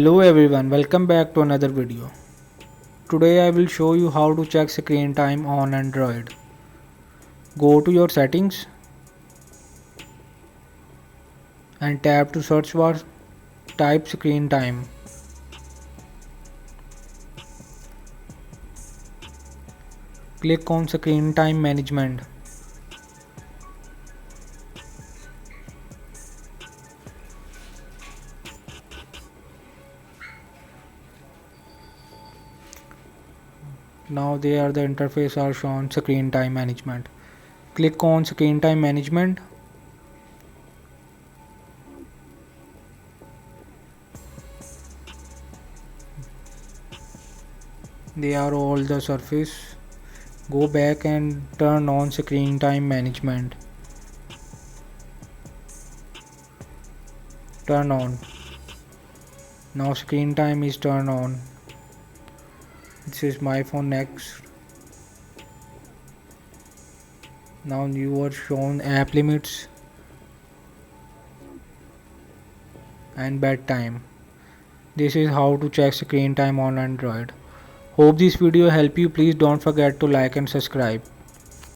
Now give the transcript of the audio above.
Hello everyone, welcome back to another video. Today I will show you how to check screen time on Android. Go to your settings and tap to search bar, type screen time. Click on screen time management. Now there the interface are shown screen time management. Click on screen time management. They are all the surface. Go back and turn on screen time management. Turn on. Now screen time is turned on. This is my phone next. Now you are shown app limits and bedtime. This is how to check screen time on Android. Hope this video help you. Please don't forget to like and subscribe.